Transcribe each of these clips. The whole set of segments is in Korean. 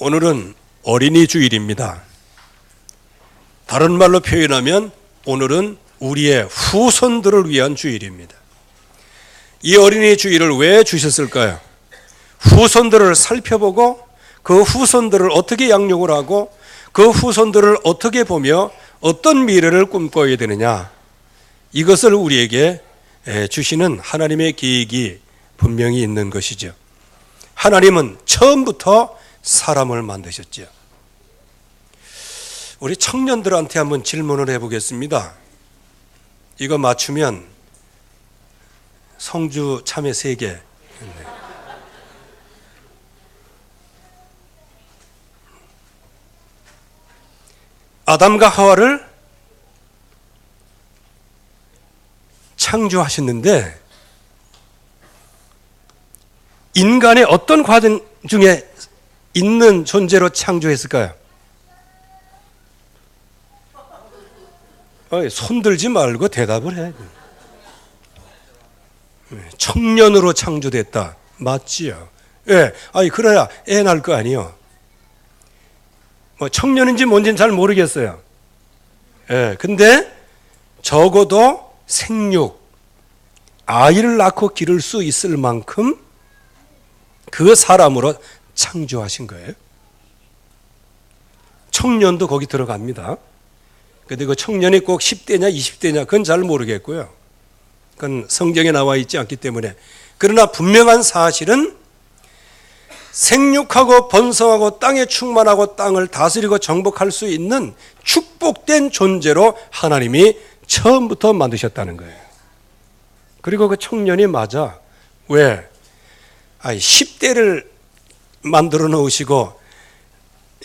오늘은 어린이 주일입니다. 다른 말로 표현하면 오늘은 우리의 후손들을 위한 주일입니다. 이 어린이 주일을 왜 주셨을까요? 후손들을 살펴보고 그 후손들을 어떻게 양육을 하고 그 후손들을 어떻게 보며 어떤 미래를 꿈꿔야 되느냐, 이것을 우리에게 주시는 하나님의 계획이 분명히 있는 것이죠. 하나님은 처음부터 사람을 만드셨죠. 우리 청년들한테 한번 질문을 해보겠습니다. 이거 맞추면 성주 참외 3개. 아담과 하와를 창조하셨는데 인간의 어떤 과정 중에 있는 존재로 창조했을까요? 손 들지 말고 대답을 해. 청년으로 창조됐다. 맞지요? 예. 그래야 애 낳을 거 아니요. 청년인지 뭔지는 잘 모르겠어요. 예. 근데 적어도 생육, 아이를 낳고 기를 수 있을 만큼 그 사람으로 창조하신 거예요. 청년도 거기 들어갑니다. 근데 그 청년이 꼭 10대냐 20대냐 그건 잘 모르겠고요. 그건 성경에 나와 있지 않기 때문에. 그러나 분명한 사실은 생육하고 번성하고 땅에 충만하고 땅을 다스리고 정복할 수 있는 축복된 존재로 하나님이 처음부터 만드셨다는 거예요. 그리고 그 청년이 맞아. 왜? 10대를 만들어 놓으시고,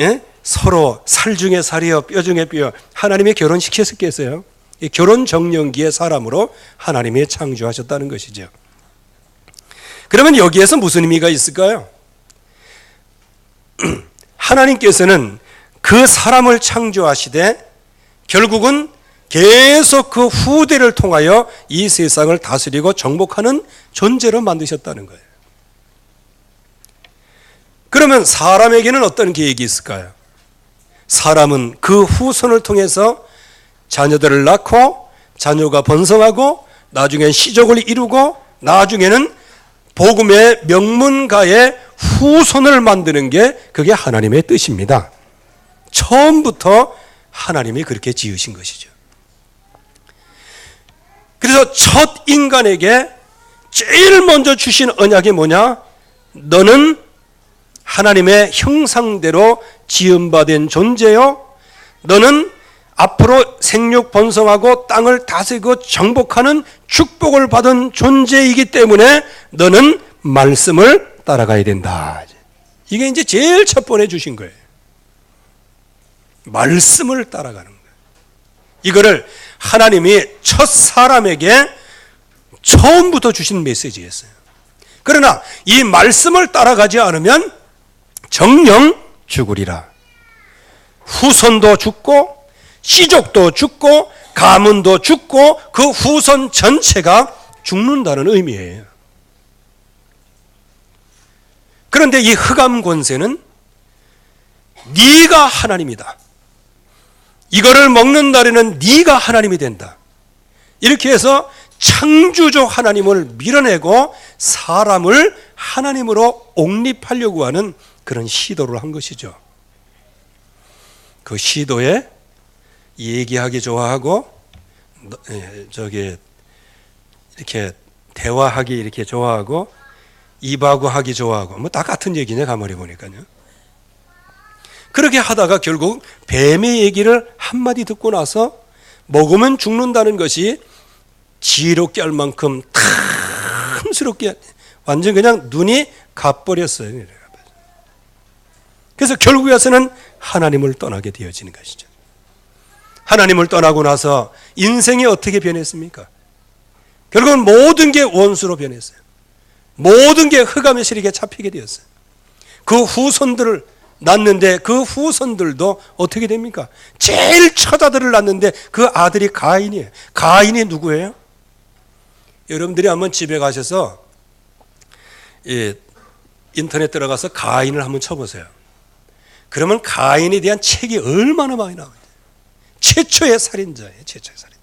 예? 서로 살 중에 살이요 뼈 중에 뼈, 하나님이 결혼시켰겠어요? 이 결혼 정년기의 사람으로 하나님이 창조하셨다는 것이죠. 그러면 여기에서 무슨 의미가 있을까요? 하나님께서는 그 사람을 창조하시되 결국은 계속 그 후대를 통하여 이 세상을 다스리고 정복하는 존재로 만드셨다는 거예요. 그러면 사람에게는 어떤 계획이 있을까요? 사람은 그 후손을 통해서 자녀들을 낳고 자녀가 번성하고 나중엔 시족을 이루고 나중에는 복음의 명문가의 후손을 만드는 게 그게 하나님의 뜻입니다. 처음부터 하나님이 그렇게 지으신 것이죠. 그래서 첫 인간에게 제일 먼저 주신 언약이 뭐냐? 너는 하나님의 형상대로 지음받은 존재요, 너는 앞으로 생육 번성하고 땅을 다스리고 정복하는 축복을 받은 존재이기 때문에 너는 말씀을 따라가야 된다. 이게 이제 제일 첫 번에 주신 거예요. 말씀을 따라가는 거예요. 이거를 하나님이 첫 사람에게 처음부터 주신 메시지였어요. 그러나 이 말씀을 따라가지 않으면 정령 죽으리라. 후손도 죽고 시족도 죽고 가문도 죽고 그 후손 전체가 죽는다는 의미예요. 그런데 이 흑암 권세는 네가 하나님이다. 이거를 먹는 날에는 네가 하나님이 된다. 이렇게 해서 창조주 하나님을 밀어내고 사람을 하나님으로 옹립하려고 하는 그런 시도를 한 것이죠. 그 시도에 얘기하기 좋아하고 이렇게 대화하기 이렇게 좋아하고 입하고 하기 좋아하고 뭐 다 같은 얘기네, 가만히 보니까요. 그렇게 하다가 결국 뱀의 얘기를 한마디 듣고 나서 먹으면 죽는다는 것이 지혜롭게 할 만큼 탐스럽게 완전 그냥 눈이 가버렸어요. 그래서 결국에서는 하나님을 떠나게 되어지는 것이죠. 하나님을 떠나고 나서 인생이 어떻게 변했습니까? 결국은 모든 게 원수로 변했어요. 모든 게 흑암의 세력에 잡히게 되었어요. 그 후손들을 낳는데 그 후손들도 어떻게 됩니까? 제일 첫 아들을 낳는데 그 아들이 가인이에요. 가인이 누구예요? 여러분들이 한번 집에 가셔서 인터넷 들어가서 가인을 한번 쳐보세요. 그러면 가인에 대한 책이 얼마나 많이 나와요. 최초의 살인자예요. 최초의 살인자.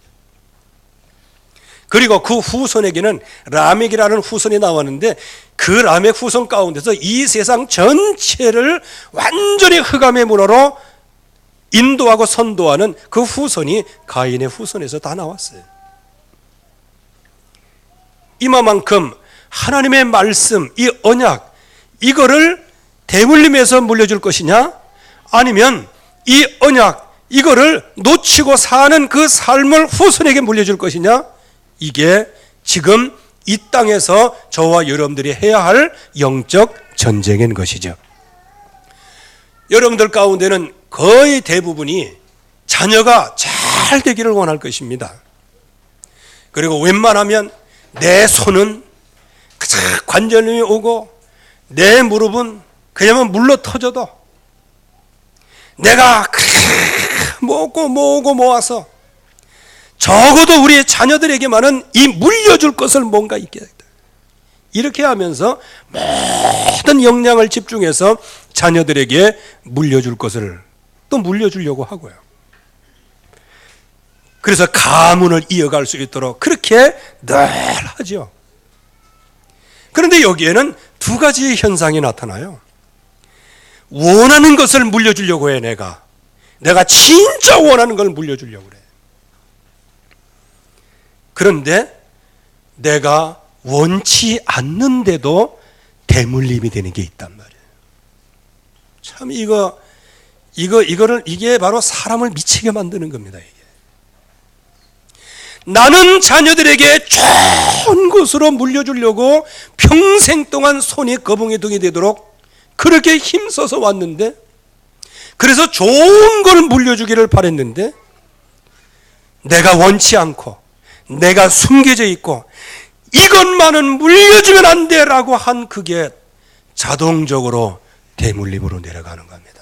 그리고 그 후손에게는 라멕이라는 후손이 나왔는데 그 라멕 후손 가운데서 이 세상 전체를 완전히 흑암의 문화로 인도하고 선도하는 그 후손이 가인의 후손에서 다 나왔어요. 이만큼 하나님의 말씀, 이 언약, 이거를 대물림에서 물려줄 것이냐, 아니면 이 언약, 이거를 놓치고 사는 그 삶을 후손에게 물려줄 것이냐, 이게 지금 이 땅에서 저와 여러분들이 해야 할 영적 전쟁인 것이죠. 여러분들 가운데는 거의 대부분이 자녀가 잘 되기를 원할 것입니다. 그리고 웬만하면 내 손은 관절염이 오고 내 무릎은 그냥 물러 터져도 내가 모으고 모아서 적어도 우리 자녀들에게만은 이 물려줄 것을 뭔가 있게 되겠다. 이렇게 하면서 모든 역량을 집중해서 자녀들에게 물려줄 것을 또 물려주려고 하고요. 그래서 가문을 이어갈 수 있도록 그렇게 늘 하죠. 그런데 여기에는 두 가지 현상이 나타나요. 원하는 것을 물려주려고 해. 내가 진짜 원하는 걸 물려주려고 그래. 그런데 내가 원치 않는데도 대물림이 되는 게 있단 말이에요. 참 이게 바로 사람을 미치게 만드는 겁니다. 이게. 나는 자녀들에게 좋은 것으로 물려주려고 평생 동안 손이 거북이 등이 되도록 그렇게 힘써서 왔는데, 그래서 좋은 걸 물려주기를 바랬는데, 내가 원치 않고 내가 숨겨져 있고 이것만은 물려주면 안 돼라고 한 그게 자동적으로 대물림으로 내려가는 겁니다.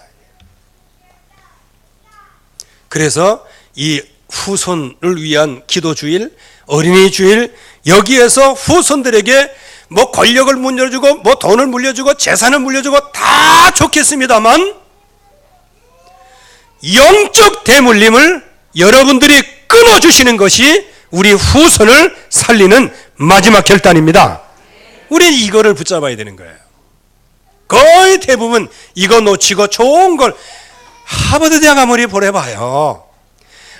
그래서 이 후손을 위한 기도 주일, 어린이 주일, 여기에서 후손들에게 뭐 권력을 물려주고 뭐 돈을 물려주고 재산을 물려주고 다 좋겠습니다만 영적 대물림을 여러분들이 끊어주시는 것이 우리 후손을 살리는 마지막 결단입니다. 우리는 이거를 붙잡아야 되는 거예요. 거의 대부분 이거 놓치고 좋은 걸 하버드 대학 아무리 보내봐요,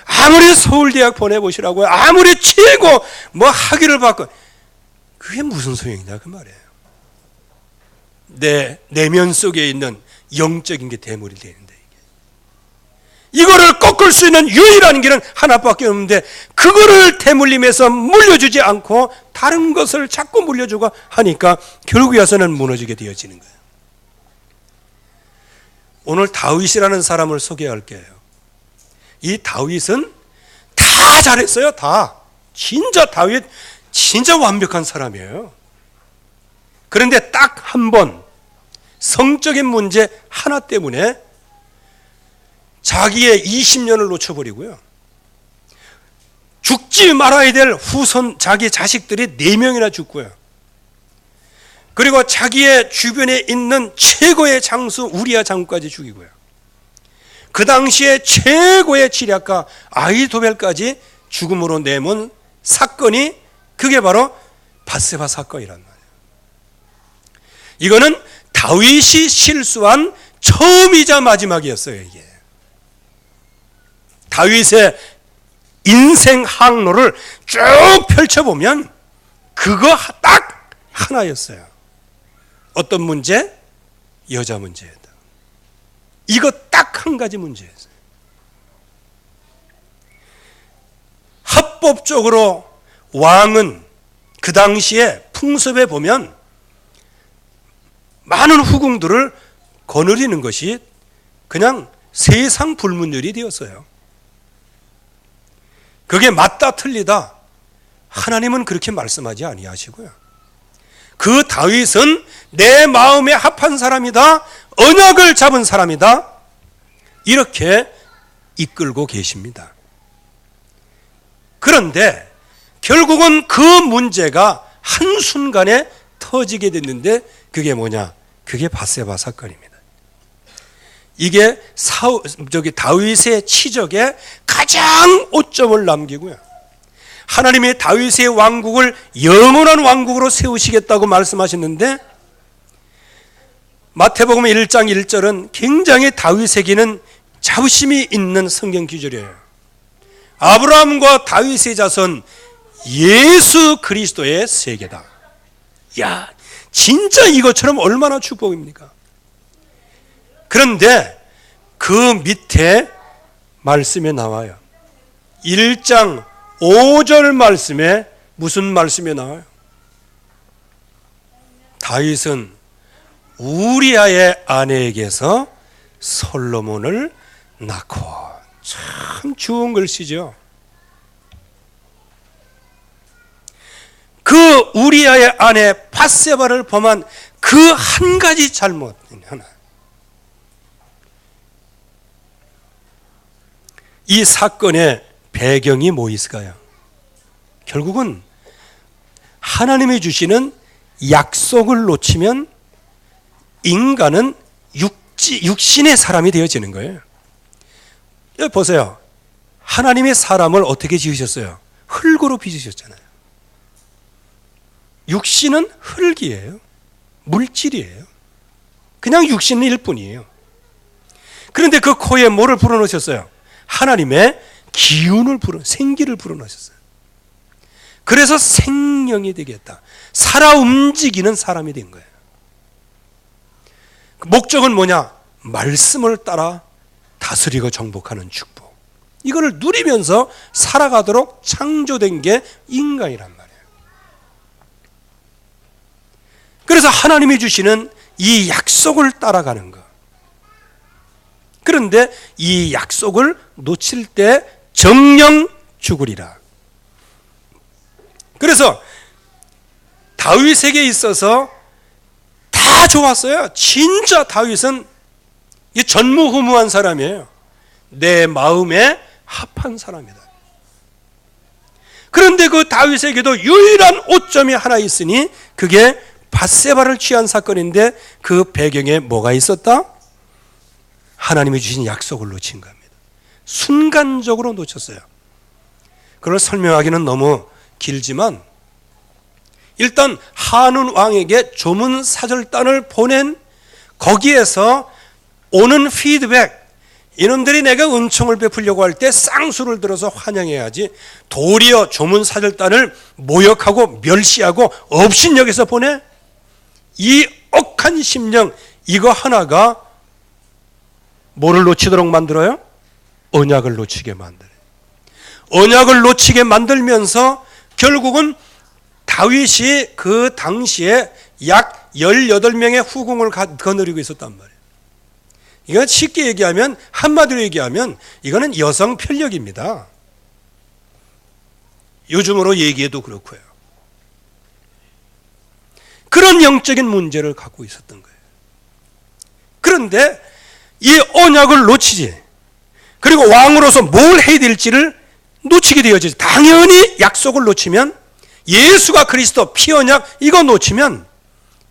아무리 서울대학 보내보시라고요, 아무리 최고 뭐 학위를 받고, 그게 무슨 소용이냐 그 말이에요. 내 내면 속에 있는 영적인 게 대물이 되는데, 이거를 꺾을 수 있는 유일한 길은 하나밖에 없는데 그거를 대물림에서 물려주지 않고 다른 것을 자꾸 물려주고 하니까 결국에 와서는 무너지게 되어지는 거예요. 오늘 다윗이라는 사람을 소개할게요. 이 다윗은 다 잘했어요. 다. 진짜 다윗 진짜 완벽한 사람이에요. 그런데 딱 한 번 성적인 문제 하나 때문에 자기의 20년을 놓쳐버리고요. 죽지 말아야 될 후손 자기 자식들이 4명이나 죽고요. 그리고 자기의 주변에 있는 최고의 장수 우리아 장군까지 죽이고요. 그 당시에 최고의 지략가 아히도벨까지 죽음으로 내몬 사건이 그게 바로 밧세바 사건이란 말이에요. 이거는 다윗이 실수한 처음이자 마지막이었어요. 이게 다윗의 인생 항로를 쭉 펼쳐보면 그거 딱 하나였어요. 어떤 문제? 여자 문제였다. 이거 딱 한 가지 문제였어요. 합법적으로 왕은 그 당시에 풍습에 보면 많은 후궁들을 거느리는 것이 그냥 세상 불문율이 되었어요. 그게 맞다 틀리다 하나님은 그렇게 말씀하지 아니하시고요. 그 다윗은 내 마음에 합한 사람이다, 언약을 잡은 사람이다, 이렇게 이끌고 계십니다. 그런데 결국은 그 문제가 한순간에 터지게 됐는데 그게 뭐냐? 그게 밧세바 사건입니다. 이게 다윗의 치적에 가장 오점을 남기고요. 하나님의 다윗의 왕국을 영원한 왕국으로 세우시겠다고 말씀하셨는데 마태복음 1장 1절은 굉장히 다윗에게는 자부심이 있는 성경 구절이에요. 아브라함과 다윗의 자손 예수 그리스도의 세계다. 야, 진짜 이것처럼 얼마나 축복입니까? 그런데 그 밑에 말씀에 나와요. 1장 5절 말씀에 무슨 말씀이 나와요? 다윗은 우리아의 아내에게서 솔로몬을 낳고. 참 좋은 글씨죠. 그 우리아의 아내 밧세바를 범한 그 한 가지 잘못 하나. 이 사건의 배경이 뭐 있을까요? 결국은 하나님이 주시는 약속을 놓치면 인간은 육신의 사람이 되어지는 거예요. 여기 보세요. 하나님이 사람을 어떻게 지으셨어요? 흙으로 빚으셨잖아요. 육신은 흙이에요. 물질이에요. 그냥 육신일 뿐이에요. 그런데 그 코에 뭐를 불어넣으셨어요? 하나님의 기운을 생기를 불어넣으셨어요. 그래서 생명이 되겠다. 살아 움직이는 사람이 된 거예요. 목적은 뭐냐? 말씀을 따라 다스리고 정복하는 축복. 이거를 누리면서 살아가도록 창조된 게 인간이란 말이에요. 그래서 하나님이 주시는 이 약속을 따라가는 것. 그런데 이 약속을 놓칠 때 정령 죽으리라. 그래서 다윗에게 있어서 다 좋았어요. 진짜 다윗은 전무후무한 사람이에요. 내 마음에 합한 사람이다. 그런데 그 다윗에게도 유일한 오점이 하나 있으니 그게 밧세바를 취한 사건인데 그 배경에 뭐가 있었다? 하나님이 주신 약속을 놓친 겁니다. 순간적으로 놓쳤어요. 그걸 설명하기는 너무 길지만 일단 한운 왕에게 조문 사절단을 보낸 거기에서 오는 피드백, 이놈들이 내가 은총을 베풀려고 할 때 쌍수를 들어서 환영해야지 도리어 조문 사절단을 모욕하고 멸시하고 업신여기서 보내? 이 억한 심령, 이거 하나가 뭐를 놓치도록 만들어요? 언약을 놓치게 만들어요. 언약을 놓치게 만들면서 결국은 다윗이 그 당시에 약 18명의 후궁을 거느리고 있었단 말이에요. 이건 쉽게 얘기하면, 한마디로 얘기하면 이거는 여성 편력입니다. 요즘으로 얘기해도 그렇고요. 그런 영적인 문제를 갖고 있었던 거예요. 그런데 이 언약을 놓치지, 그리고 왕으로서 뭘 해야 될지를 놓치게 되어지지. 당연히 약속을 놓치면, 예수가 그리스도 피 언약 이거 놓치면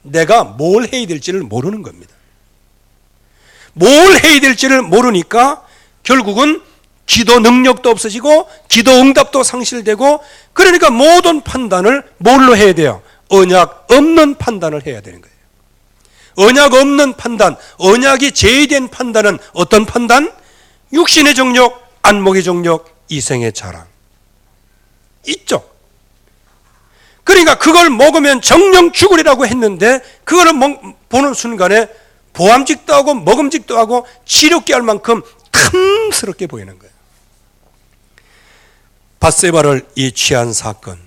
내가 뭘 해야 될지를 모르는 겁니다. 뭘 해야 될지를 모르니까 결국은 기도 능력도 없어지고 기도 응답도 상실되고, 그러니까 모든 판단을 뭘로 해야 돼요? 언약 없는 판단을 해야 되는 거예요. 언약 없는 판단, 언약이 제의된 판단은 어떤 판단? 육신의 정욕, 안목의 정욕, 이생의 자랑 있죠. 그러니까 그걸 먹으면 정령 죽으리라고 했는데 그걸 보는 순간에 보암직도 하고 먹음직도 하고 치렵게 할 만큼 탐스럽게 보이는 거예요. 밧세바를 이 취한 사건,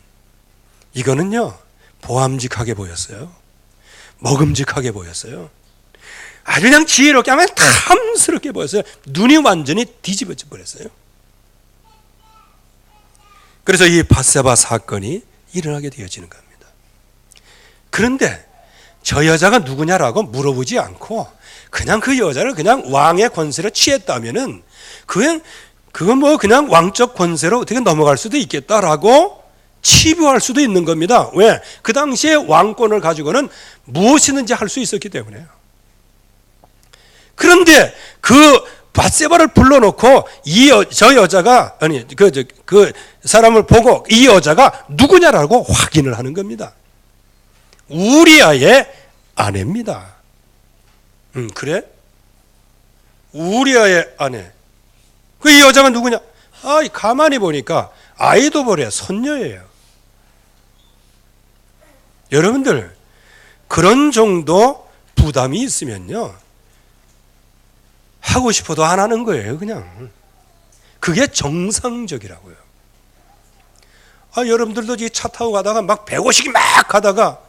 이거는요 보암직하게 보였어요. 먹음직하게 보였어요. 아주 그냥 지혜롭게 하면 탐스럽게 보였어요. 눈이 완전히 뒤집어져 버렸어요. 그래서 이 밧세바 사건이 일어나게 되어지는 겁니다. 그런데 저 여자가 누구냐라고 물어보지 않고 그냥 그 여자를 그냥 왕의 권세로 취했다면은 그건 뭐 그냥 왕적 권세로 어떻게 넘어갈 수도 있겠다라고 치부할 수도 있는 겁니다. 왜? 그 당시에 왕권을 가지고는 무엇이든지 할 수 있었기 때문에요. 그런데 그 밧세바를 불러놓고 저 여자가 아니 그 사람을 보고 이 여자가 누구냐라고 확인을 하는 겁니다. 우리아의 아내입니다. 그래? 우리아의 아내. 그 이 여자가 누구냐? 가만히 보니까 아이도볼의 손녀예요. 여러분들, 그런 정도 부담이 있으면요, 하고 싶어도 안 하는 거예요, 그냥. 그게 정상적이라고요. 여러분들도 이 차 타고 가다가 막 150이 막 가다가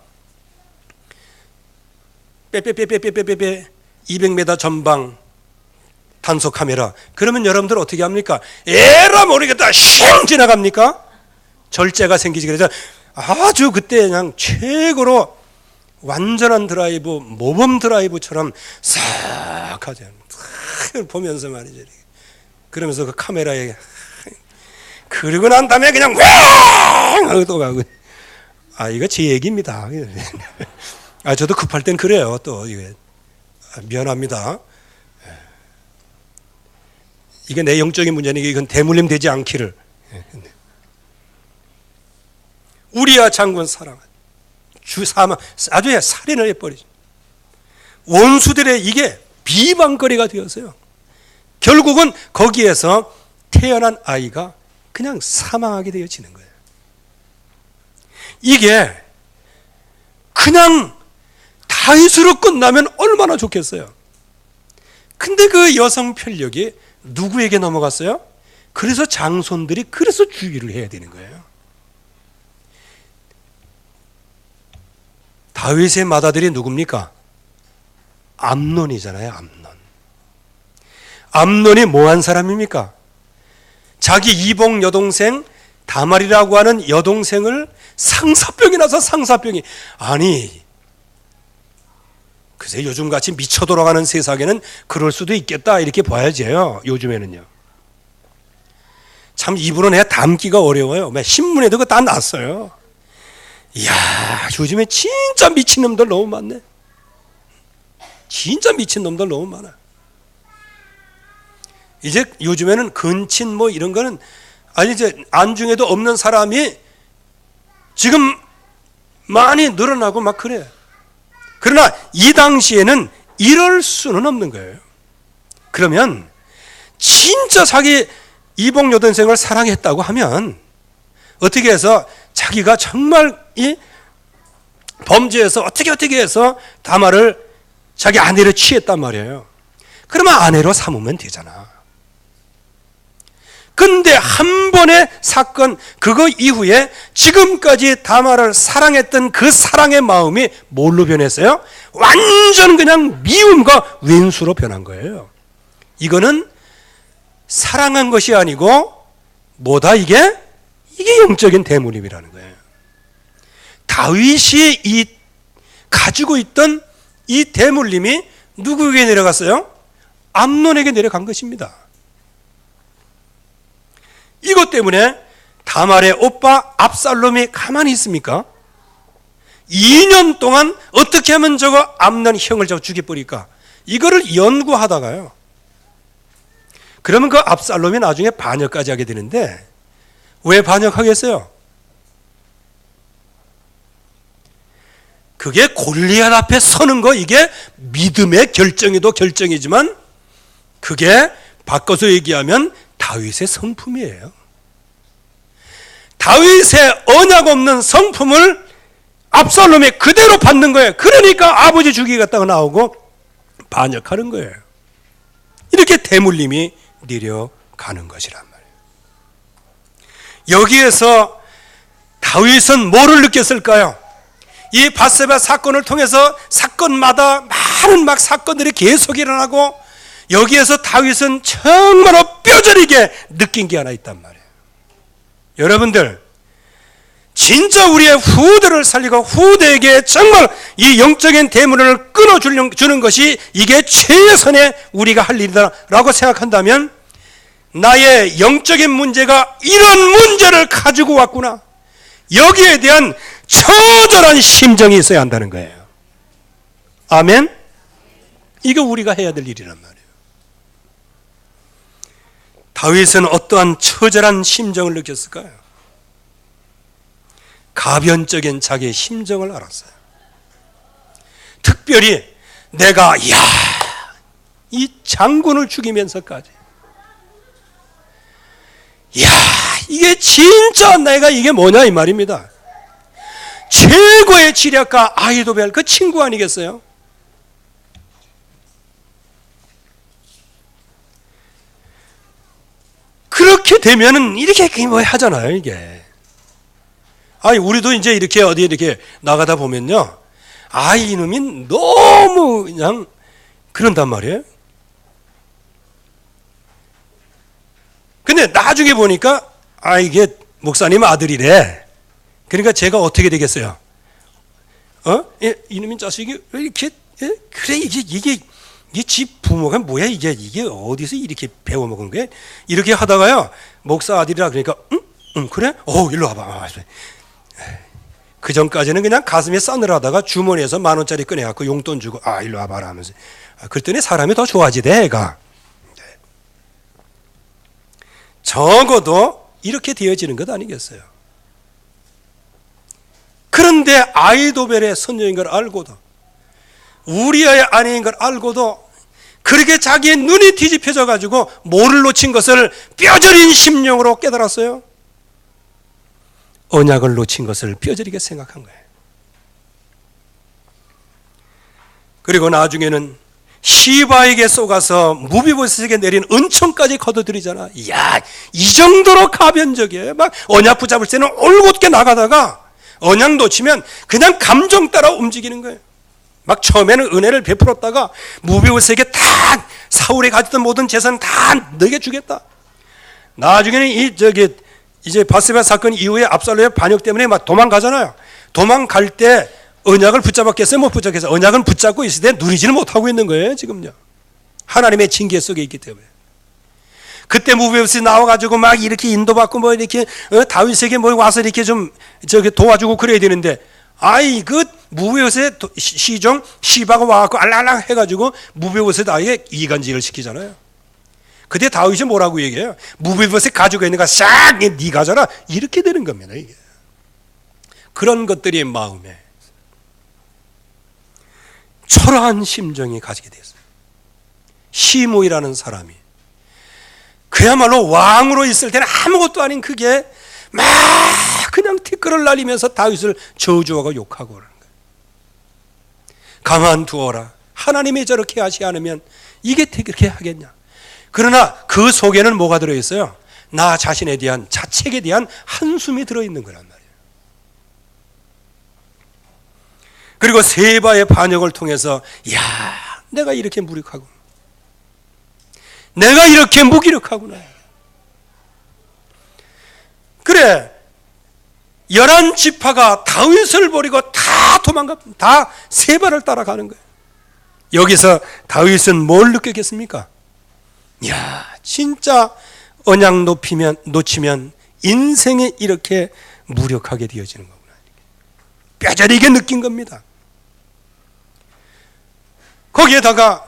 빼빼빼빼빼빼빼 200m 전방 단속 카메라. 그러면 여러분들 어떻게 합니까? 에라 모르겠다 슝 지나갑니까? 절제가 생기지. 그래서 아주 그때 그냥 최고로 완전한 드라이브, 모범 드라이브처럼 싹 하죠. 보면서 말이죠. 그러면서 그 카메라에 그러고 난 다음에 그냥 왕 하고 또 가고. 이거 제 얘기입니다. 저도 급할 땐 그래요. 또 이게 미안합니다. 이게 내 영적인 문제니까 이건 대물림 되지 않기를. 우리아 장군 사랑 주사망 아주 살인을 해버리죠. 원수들의 이게 비방거리가 되었어요. 결국은 거기에서 태어난 아이가 그냥 사망하게 되어지는 거예요. 이게 그냥 다윗으로 끝나면 얼마나 좋겠어요. 근데 그 여성 편력이 누구에게 넘어갔어요? 그래서 장손들이 그래서 주의를 해야 되는 거예요. 다윗의 맏아들이 누굽니까? 암논이잖아요. 암논이 뭐한 사람입니까? 자기 이복 여동생 다말이라고 하는 여동생을 상사병이 나서 글쎄 요즘같이 미쳐 돌아가는 세상에는 그럴 수도 있겠다 이렇게 봐야지요. 요즘에는요. 참 이분은 담기가 어려워요. 신문에도 그거 다 났어요. 이야, 요즘에 진짜 미친 놈들 너무 많네. 진짜 미친 놈들 너무 많아. 이제 요즘에는 근친 뭐 이런 거는 이제 안중에도 없는 사람이 지금 많이 늘어나고 막 그래. 그러나 이 당시에는 이럴 수는 없는 거예요. 그러면 진짜 자기 이복 여동생을 사랑했다고 하면 어떻게 해서 자기가 정말 이 범죄에서 어떻게 해서 다말을 자기 아내를 취했단 말이에요. 그러면 아내로 삼으면 되잖아. 근데 한 번의 사건, 그거 이후에 지금까지 다말을 사랑했던 그 사랑의 마음이 뭘로 변했어요? 완전 그냥 미움과 왼수로 변한 거예요. 이거는 사랑한 것이 아니고 뭐다 이게? 이게 영적인 대물림이라는 거예요. 다윗이 이 가지고 있던 이 대물림이 누구에게 내려갔어요? 암논에게 내려간 것입니다. 이것 때문에 다말의 오빠 압살롬이 가만히 있습니까? 2년 동안 어떻게 하면 저거 암논 형을 저거 죽여버릴까? 이거를 연구하다가요. 그러면 그 압살롬이 나중에 반역까지 하게 되는데 왜 반역하겠어요? 그게 골리앗 앞에 서는 거, 이게 믿음의 결정이도 결정이지만 그게 바꿔서 얘기하면 다윗의 성품이에요. 다윗의 언약 없는 성품을 압살롬이 그대로 받는 거예요. 그러니까 아버지 죽이겠다고 나오고 반역하는 거예요. 이렇게 대물림이 내려가는 것이란 말이에요. 여기에서 다윗은 뭐를 느꼈을까요? 이 밧세바 사건을 통해서 사건마다 많은 사건들이 계속 일어나고 여기에서 다윗은 정말로 뼈저리게 느낀 게 하나 있단 말이에요. 여러분들, 진짜 우리의 후대를 살리고 후대에게 정말 이 영적인 대물을 끊어주는 것이 이게 최선의 우리가 할 일이다라고 생각한다면 나의 영적인 문제가 이런 문제를 가지고 왔구나. 여기에 대한 처절한 심정이 있어야 한다는 거예요. 아멘? 이거 우리가 해야 될 일이란 말이에요. 다윗은 어떠한 처절한 심정을 느꼈을까요? 가변적인 자기의 심정을 알았어요. 특별히 내가 이 장군을 죽이면서까지 이게 진짜 내가 이게 뭐냐 이 말입니다. 최고의 지략가 아히도벨 그 친구 아니겠어요? 그렇게 되면은 이렇게 뭐 하잖아요, 이게. 우리도 이제 이렇게 어디 이렇게 나가다 보면요. 이놈이 너무 그냥 그런단 말이에요. 근데 나중에 보니까, 이게 목사님 아들이래. 그러니까 제가 어떻게 되겠어요? 이놈의 자식이 왜 이렇게, 그래, 이게 집 부모가 뭐야, 이게 어디서 이렇게 배워먹은 거야? 이렇게 하다가요, 목사 아들이라 그러니까, 그래? 일로 와봐. 그 전까지는 그냥 가슴에 싸늘하다가 주머니에서 10,000원짜리 꺼내갖고 용돈 주고, 일로 와봐라 하면서. 그랬더니 사람이 더 좋아지대, 애가. 적어도 이렇게 되어지는 것 아니겠어요? 그런데 아히도벨의 선녀인 걸 알고도, 우리아의 아내인 걸 알고도 그렇게 자기의 눈이 뒤집혀져 가지고 모를 놓친 것을 뼈저린 심령으로 깨달았어요. 언약을 놓친 것을 뼈저리게 생각한 거예요. 그리고 나중에는 시바에게 쏘가서 무비보셋에게 내린 은총까지 거둬들이잖아. 이 정도로 가변적이에요. 막 언약 붙잡을 때는 올곧게 나가다가 언약 놓치면 그냥 감정 따라 움직이는 거예요. 막 처음에는 은혜를 베풀었다가 무비보셋에게 다 사울이 가졌던 모든 재산 다 너에게 주겠다. 나중에는 이제 바세바 사건 이후에 압살롬의 반역 때문에 막 도망가잖아요. 도망갈 때 언약을 붙잡았겠어요? 못 붙잡겠어요? 언약은 붙잡고 있을 때 누리지는 못하고 있는 거예요, 지금요. 하나님의 징계 속에 있기 때문에. 그때 무비보셋이 나와가지고 막 이렇게 인도받고 뭐 이렇게 다윗에게 뭐 와서 이렇게 좀 도와주고 그래야 되는데, 그 무비보셋의 시종 시바가 와갖고 알랑알랑 해가지고 무비보셋 아이에 이간질을 시키잖아요. 그때 다윗이 뭐라고 얘기해요? 무비보셋 가지고 있는 거 싹 네 가져라, 이렇게 되는 겁니다. 이게 그런 것들이 마음에 초라한 심정이 가지게 됐어요. 시므이라는 사람이 그야말로 왕으로 있을 때는 아무것도 아닌 그게 막 그냥 티끌을 날리면서 다윗을 저주하고 욕하고 그러는 거예요. 가만두어라. 하나님이 저렇게 하지 않으면 이게 그렇게 하겠냐. 그러나 그 속에는 뭐가 들어있어요? 나 자신에 대한, 자책에 대한 한숨이 들어있는 거란 말이에요. 그리고 세바의 반역을 통해서 내가 이렇게 무력하구나, 내가 이렇게 무기력하구나. 그래, 11지파가 다윗을 버리고 다 다 세바를 따라가는 거예요. 여기서 다윗은 뭘 느꼈겠습니까? 진짜 언약 놓치면 인생이 이렇게 무력하게 되어지는 거구나. 뼈저리게 느낀 겁니다. 거기에다가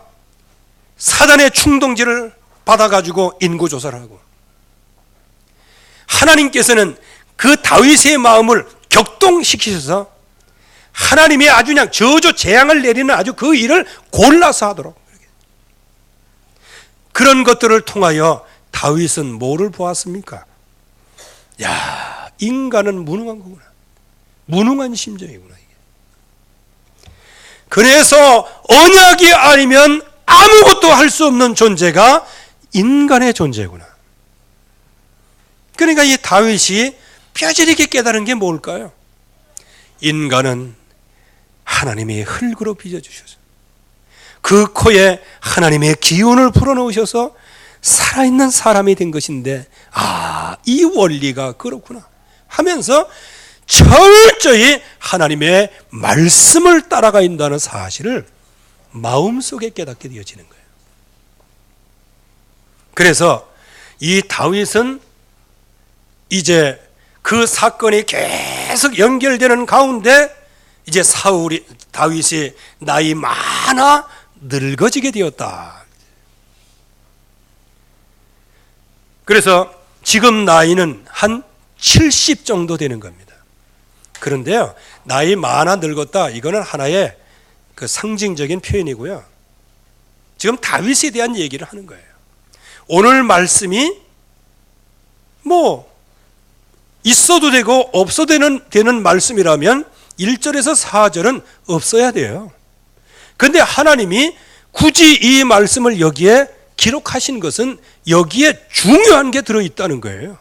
사단의 충동질을 받아가지고 인구조사를 하고, 하나님께서는 그 다윗의 마음을 격동시키셔서 하나님이 아주 그냥 저주 재앙을 내리는 아주 그 일을 골라서 하도록, 그런 것들을 통하여 다윗은 뭐를 보았습니까? 인간은 무능한 거구나. 무능한 심정이구나. 이게. 그래서 언약이 아니면 아무것도 할 수 없는 존재가 인간의 존재구나. 그러니까 이 다윗이 뼈저리게 깨달은 게 뭘까요? 인간은 하나님의 흙으로 빚어주셔서 그 코에 하나님의 기운을 불어넣으셔서 살아있는 사람이 된 것인데, 이 원리가 그렇구나 하면서 철저히 하나님의 말씀을 따라가 있다는 사실을 마음속에 깨닫게 되어지는 거예요. 그래서 이 다윗은 이제 그 사건이 계속 연결되는 가운데 이제 다윗이 나이 많아 늙어지게 되었다. 그래서 지금 나이는 한 70 정도 되는 겁니다. 그런데요, 나이 많아 늙었다, 이거는 하나의 그 상징적인 표현이고요. 지금 다윗에 대한 얘기를 하는 거예요. 오늘 말씀이 뭐 있어도 되고 없어도 되는 말씀이라면 1절에서 4절은 없어야 돼요. 그런데 하나님이 굳이 이 말씀을 여기에 기록하신 것은 여기에 중요한 게 들어있다는 거예요.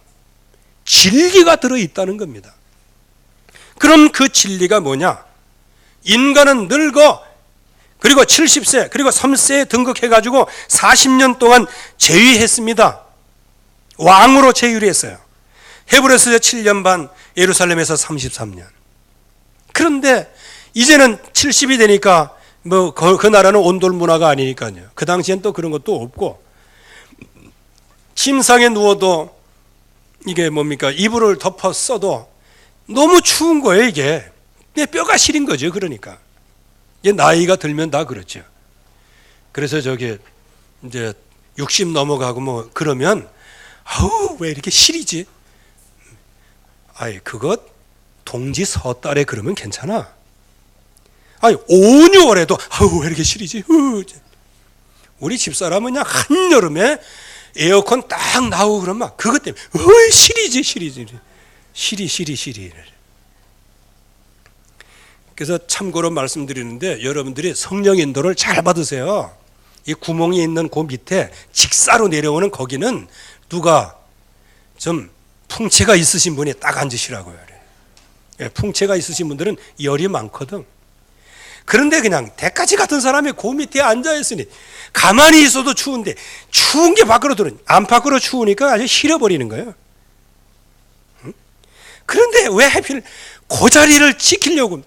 진리가 들어있다는 겁니다. 그럼 그 진리가 뭐냐? 인간은 늙어, 그리고 70세, 그리고 3세에 등극해가지고 40년 동안 재위했습니다. 왕으로 재위를 했어요. 헤브레서에서 7년 반, 예루살렘에서 33년. 그런데 이제는 70이 되니까 뭐 그 나라는 온돌 문화가 아니니까요. 그 당시엔 또 그런 것도 없고, 침상에 누워도 이게 뭡니까? 이불을 덮어 써도 너무 추운 거예요, 이게. 뼈가 시린 거죠, 그러니까. 이게 나이가 들면 다 그렇죠. 그래서 저기 이제 60 넘어가고 뭐 그러면 아우 왜 이렇게 시리지? 아이 그것 동지 섣달에 그러면 괜찮아. 아니 5, 6월에도 아우 왜 이렇게 시리지? 우리 집사람은 그냥 한여름에 에어컨 딱 나오고 그러면 막 그것 때문에 시리지. 시리. 그래서 참고로 말씀드리는데 여러분들이 성령 인도를 잘 받으세요. 이 구멍이 있는 그 밑에 직사로 내려오는 거기는 누가 좀 풍채가 있으신 분이 딱 앉으시라고요. 풍채가 있으신 분들은 열이 많거든. 그런데 그냥 대까지 같은 사람이 그 밑에 앉아있으니 가만히 있어도 추운데 추운 게 밖으로 들어오니 안팎으로 추우니까 아주 식어버리는 거예요. 그런데 왜 하필 그 자리를 지키려고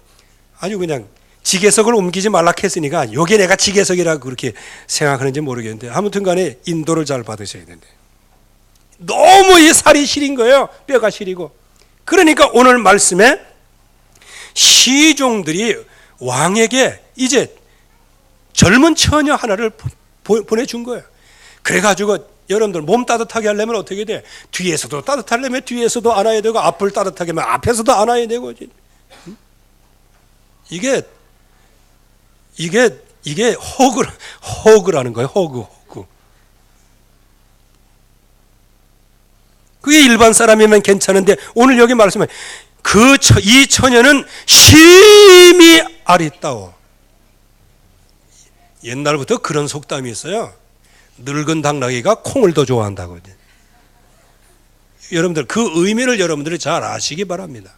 아주 그냥 지게석을 옮기지 말라 했으니까 요게 내가 지게석이라고 그렇게 생각하는지 모르겠는데 아무튼 간에 인도를 잘 받으셔야 되는데 너무 이 살이 시린 거예요. 뼈가 시리고. 그러니까 오늘 말씀에 시종들이 왕에게 이제 젊은 처녀 하나를 보내준 거예요. 그래가지고 여러분들 몸 따뜻하게 하려면 어떻게 돼? 뒤에서도 따뜻하려면 뒤에서도 안아야 되고 앞을 따뜻하게 하면 앞에서도 안아야 되고 이게 허그라는 거예요. 허그. 그게 일반 사람이면 괜찮은데 오늘 여기 말씀에 이 처녀는 심히 아리따워. 옛날부터 그런 속담이 있어요. 늙은 당나귀가 콩을 더 좋아한다고. 여러분들 그 의미를 여러분들이 잘 아시기 바랍니다.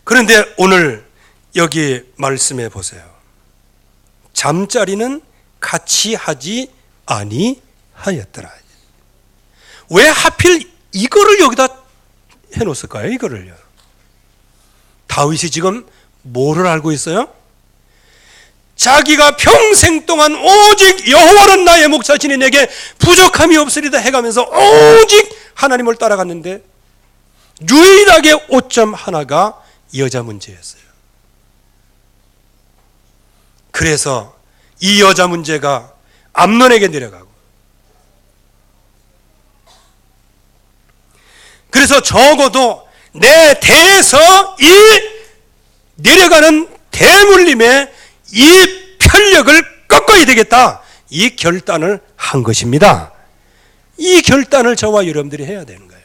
그런데 오늘 여기 말씀해 보세요. 잠자리는 같이 하지 아니하였더라. 왜 하필 이거를 여기다 해놓았을까요? 이거를요. 다윗이 지금 뭐를 알고 있어요? 자기가 평생 동안 오직 여호와는 나의 목자시니 내게 부족함이 없으리다 해가면서 오직 하나님을 따라갔는데 유일하게 오점 하나가 여자 문제였어요. 그래서 이 여자 문제가 암논에게 내려가고 그래서 적어도 내 대에서 이 내려가는 대물림의 이 편력을 꺾어야 되겠다. 이 결단을 한 것입니다. 이 결단을 저와 여러분들이 해야 되는 거예요.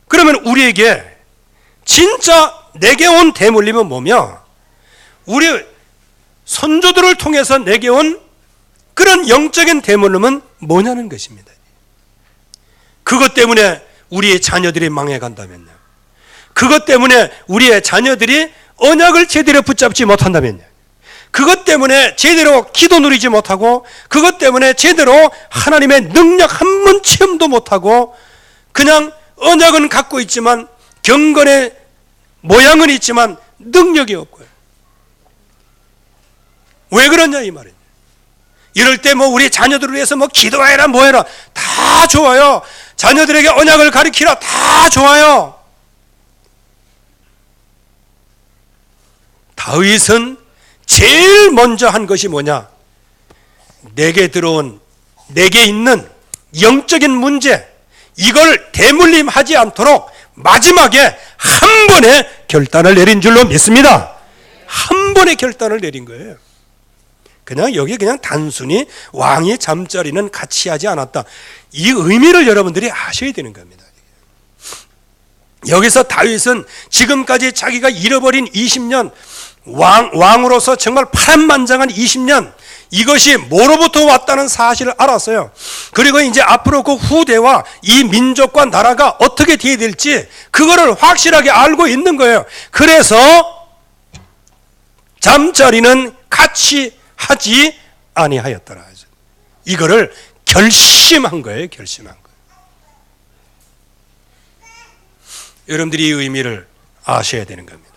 그러면 우리에게 진짜 내게 온 대물림은 뭐며 우리 선조들을 통해서 내게 온 그런 영적인 대물림은 뭐냐는 것입니다. 그것 때문에 우리의 자녀들이 망해간다면요. 그것 때문에 우리의 자녀들이 언약을 제대로 붙잡지 못한다면요. 그것 때문에 제대로 기도 누리지 못하고 그것 때문에 제대로 하나님의 능력 한 번 체험도 못하고 그냥 언약은 갖고 있지만 경건의 모양은 있지만 능력이 없고요. 왜 그러냐 이 말이에요. 이럴 때 뭐 우리 자녀들을 위해서 뭐 기도해라 뭐해라 다 좋아요. 자녀들에게 언약을 가르치라 다 좋아요. 다윗은 제일 먼저 한 것이 뭐냐? 내게 있는 영적인 문제, 이걸 대물림하지 않도록 마지막에 한 번에 결단을 내린 줄로 믿습니다. 한 번에 결단을 내린 거예요. 여기 그냥 단순히 왕이 잠자리는 같이 하지 않았다. 이 의미를 여러분들이 아셔야 되는 겁니다. 여기서 다윗은 지금까지 자기가 잃어버린 20년, 왕으로서 정말 파란만장한 20년, 이것이 뭐로부터 왔다는 사실을 알았어요. 그리고 이제 앞으로 그 후대와 이 민족과 나라가 어떻게 돼야 될지 그거를 확실하게 알고 있는 거예요. 그래서 잠자리는 같이 하지 아니하였더라. 이거를 결심한 거예요. 결심한 거예요. 여러분들이 이 의미를 아셔야 되는 겁니다.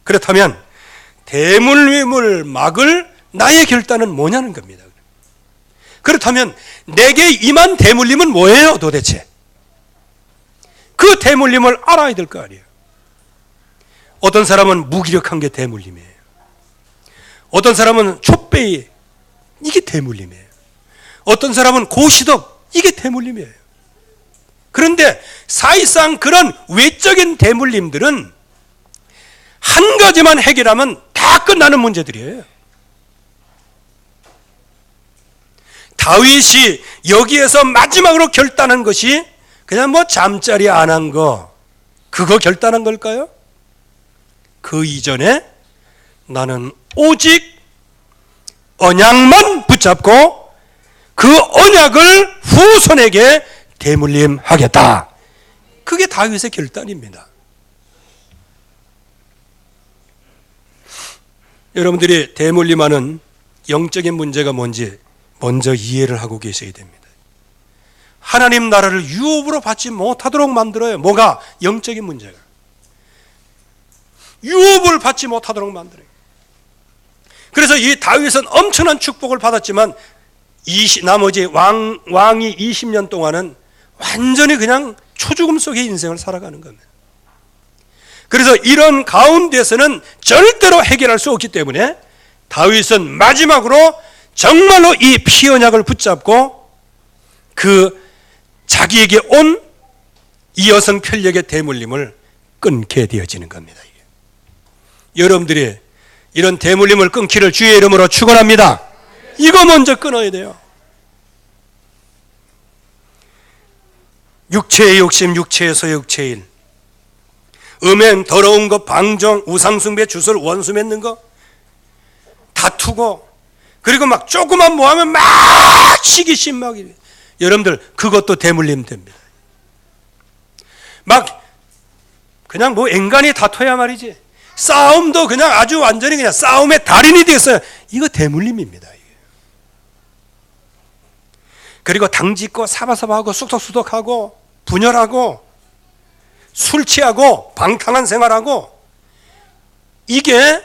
그렇다면 대물림을 막을 나의 결단은 뭐냐는 겁니다. 그렇다면 내게 임한 대물림은 뭐예요 도대체? 그 대물림을 알아야 될 거 아니에요. 어떤 사람은 무기력한 게 대물림이에요. 어떤 사람은 촛배이, 이게 대물림이에요. 어떤 사람은 고시덥, 이게 대물림이에요. 그런데 사실상 그런 외적인 대물림들은 한 가지만 해결하면 다 끝나는 문제들이에요. 다윗이 여기에서 마지막으로 결단한 것이 그냥 잠자리 안 한 거, 그거 결단한 걸까요? 그 이전에 나는 오직 언약만 붙잡고 그 언약을 후손에게 대물림하겠다. 그게 다윗의 결단입니다. 여러분들이 대물림하는 영적인 문제가 뭔지 먼저 이해를 하고 계셔야 됩니다. 하나님 나라를 유업으로 받지 못하도록 만들어요. 뭐가? 영적인 문제가. 유업을 받지 못하도록 만들어요. 그래서 이 다윗은 엄청난 축복을 받았지만 나머지 왕이 20년 동안은 완전히 그냥 초죽음 속의 인생을 살아가는 겁니다. 그래서 이런 가운데서는 절대로 해결할 수 없기 때문에 다윗은 마지막으로 정말로 이 피언약을 붙잡고 그 자기에게 온 이 여성 편력의 대물림을 끊게 되어지는 겁니다. 여러분들이 이런 대물림을 끊기를 주의 이름으로 축원합니다. 이거 먼저 끊어야 돼요. 육체의 욕심, 육체에서 육체일, 음행, 더러운 것, 방종, 우상숭배, 주술, 원수 맺는 거, 다투고, 그리고 막 조그만 뭐하면 막 시기심 막, 여러분들 그것도 대물림 됩니다. 막 그냥 앵간히 다퉈야 말이지, 싸움도 그냥 아주 완전히 그냥 싸움의 달인이 됐어요. 이거 대물림입니다. 그리고 당짓고 사바사바하고 쑥덕쑥덕하고 분열하고 술 취하고 방탕한 생활하고, 이게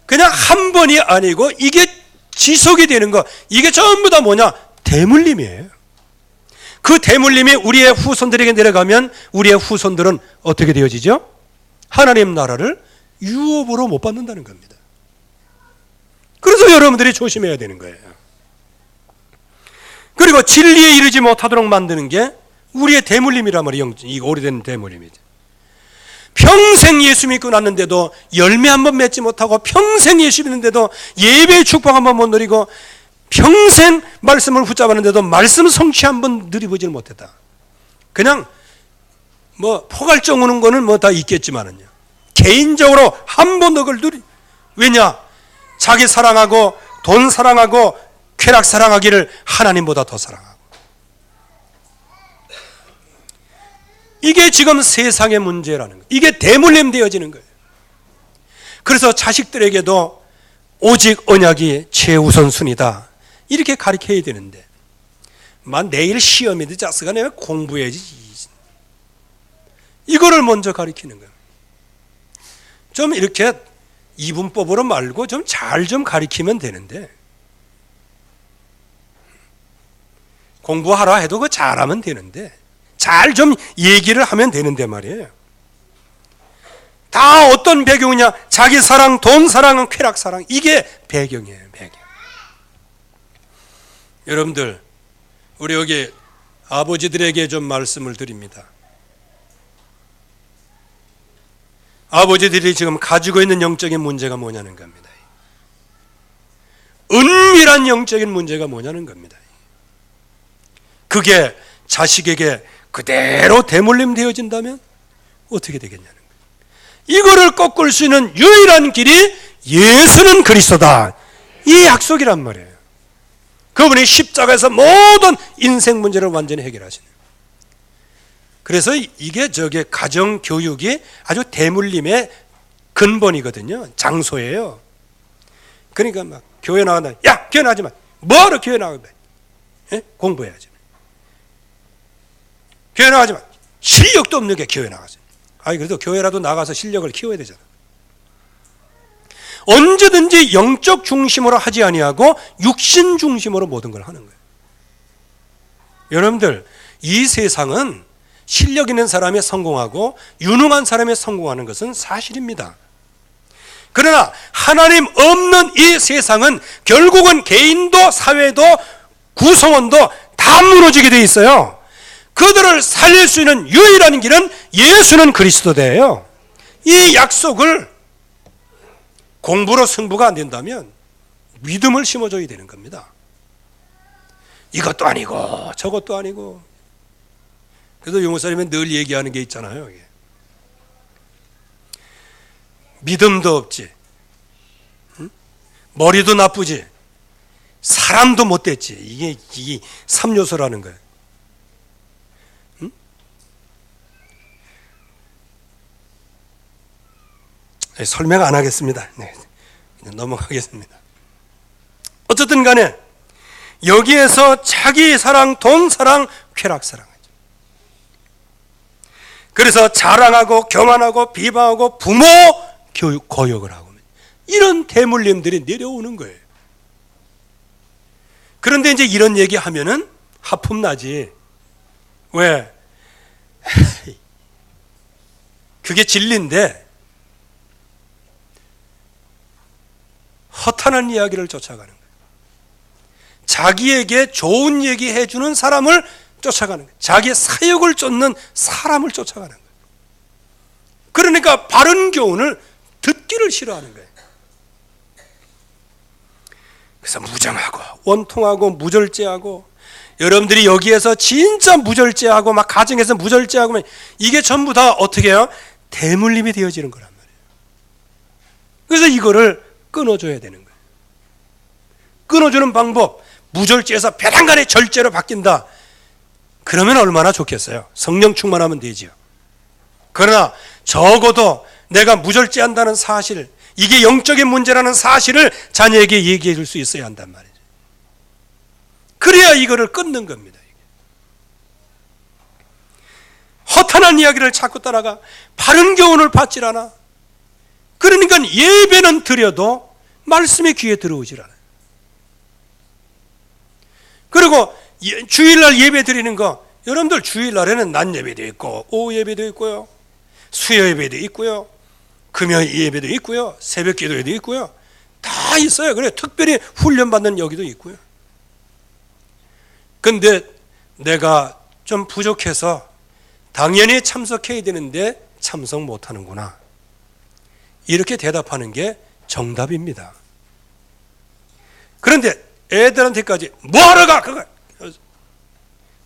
그냥 한 번이 아니고 이게 지속이 되는 거, 이게 전부 다 뭐냐? 대물림이에요. 그 대물림이 우리의 후손들에게 내려가면 우리의 후손들은 어떻게 되어지죠? 하나님 나라를 유업으로 못 받는다는 겁니다. 그래서 여러분들이 조심해야 되는 거예요. 그리고 진리에 이르지 못하도록 만드는 게 우리의 대물림이란 말이에요. 이 오래된 대물림이죠. 평생 예수 믿고 났는데도 열매 한 번 맺지 못하고, 평생 예수 믿는데도 예배의 축복 한 번 못 누리고, 평생 말씀을 붙잡았는데도 말씀 성취 한 번 누려보질 못했다. 그냥 포괄적 우는 거는 다 있겠지만은요, 개인적으로 한 번도 그걸 왜냐? 자기 사랑하고 돈 사랑하고 쾌락 사랑하기를 하나님보다 더 사랑하고. 이게 지금 세상의 문제라는 거예요. 이게 대물림 되어지는 거예요. 그래서 자식들에게도 오직 언약이 최우선순위다, 이렇게 가르쳐야 되는데, 내일 시험인데 자스가 내가 공부해야지, 이거를 먼저 가르치는 거예요. 좀 이렇게 이분법으로 말고 좀 잘 좀 가르치면 되는데, 공부하라 해도 그거 잘하면 되는데, 잘 좀 얘기를 하면 되는데 말이에요. 다 어떤 배경이냐? 자기 사랑, 돈 사랑은 쾌락 사랑. 이게 배경이에요, 배경. 여러분들, 우리 여기 아버지들에게 좀 말씀을 드립니다. 아버지들이 지금 가지고 있는 영적인 문제가 뭐냐는 겁니다. 은밀한 영적인 문제가 뭐냐는 겁니다. 그게 자식에게 그대로 대물림 되어진다면 어떻게 되겠냐는 거예요. 이거를 꺾을 수 있는 유일한 길이 예수는 그리스도다, 이 약속이란 말이에요. 그분이 십자가에서 모든 인생 문제를 완전히 해결하시는. 그래서 이게 가정 교육이 아주 대물림의 근본이거든요. 장소예요. 그러니까 막 교회 나간다. 야, 교회 나가지 마. 뭐하러 교회 나가면 돼? 공부해야지. 교회 나가지 마. 실력도 없는 게 교회 나가지. 아니 그래도 교회라도 나가서 실력을 키워야 되잖아. 언제든지 영적 중심으로 하지 아니하고 육신 중심으로 모든 걸 하는 거예요. 여러분들, 이 세상은 실력 있는 사람이 성공하고 유능한 사람이 성공하는 것은 사실입니다. 그러나 하나님 없는 이 세상은 결국은 개인도 사회도 구성원도 다 무너지게 돼 있어요. 그들을 살릴 수 있는 유일한 길은 예수는 그리스도예요. 이 약속을 공부로 승부가 안 된다면 믿음을 심어줘야 되는 겁니다. 이것도 아니고 저것도 아니고. 그래서 용호사님은 늘 얘기하는 게 있잖아요. 믿음도 없지, 머리도 나쁘지, 사람도 못됐지. 이게 3요소라는 거예요. 설명 안 하겠습니다. 네, 넘어가겠습니다. 어쨌든 간에 여기에서 자기 사랑, 돈 사랑, 쾌락 사랑. 그래서 자랑하고 교만하고 비방하고 부모 교육 고역을 하고 이런 대물림들이 내려오는 거예요. 그런데 이제 이런 얘기 하면은 하품 나지. 왜? 그게 진리인데 허탄한 이야기를 쫓아가는 거예요. 자기에게 좋은 얘기 해주는 사람을 쫓아가는 거예요. 자기의 사욕을 쫓는 사람을 쫓아가는 거예요. 그러니까 바른 교훈을 듣기를 싫어하는 거예요. 그래서 무정하고 원통하고 무절제하고, 여러분들이 여기에서 진짜 무절제하고 막 가정에서 무절제하고 이게 전부 다 어떻게 해요? 대물림이 되어지는 거란 말이에요. 그래서 이거를 끊어줘야 되는 거예요. 끊어주는 방법, 무절제에서 벼랑간의 절제로 바뀐다. 그러면 얼마나 좋겠어요. 성령 충만하면 되지요. 그러나 적어도 내가 무절제한다는 사실, 이게 영적인 문제라는 사실을 자녀에게 얘기해 줄 수 있어야 한단 말이죠. 그래야 이거를 끊는 겁니다. 허탄한 이야기를 자꾸 따라가 바른 교훈을 받질 않아. 그러니까 예배는 드려도 말씀이 귀에 들어오질 않아요. 그리고 주일날 예배 드리는 거, 여러분들 주일날에는 낮 예배도 있고 오후 예배도 있고요, 수요 예배도 있고요, 금요일 예배도 있고요, 새벽 기도회도 있고요, 다 있어요. 그래 특별히 훈련받는 여기도 있고요. 근데 내가 좀 부족해서 당연히 참석해야 되는데 참석 못하는구나, 이렇게 대답하는 게 정답입니다. 그런데 애들한테까지 뭐하러 가? 그거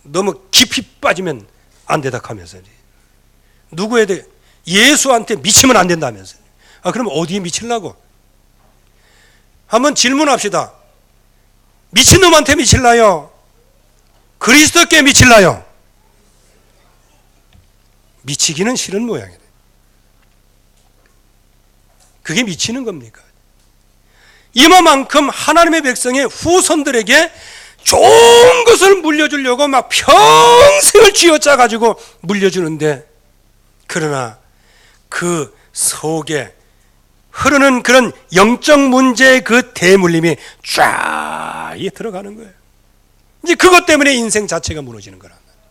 너무 깊이 빠지면 안 대답하면서, 누구에 예수한테 미치면 안 된다면서. 그럼 어디에 미치려고? 한번 질문합시다. 미친놈한테 미칠라요? 그리스도께 미칠라요? 미치기는 싫은 모양이네. 그게 미치는 겁니까? 이만큼 하나님의 백성의 후손들에게 좋은 것을 물려주려고 막 평생을 쥐어짜가지고 물려주는데, 그러나 그 속에 흐르는 그런 영적 문제의 그 대물림이 쫙 들어가는 거예요. 이제 그것 때문에 인생 자체가 무너지는 거란 말이에요.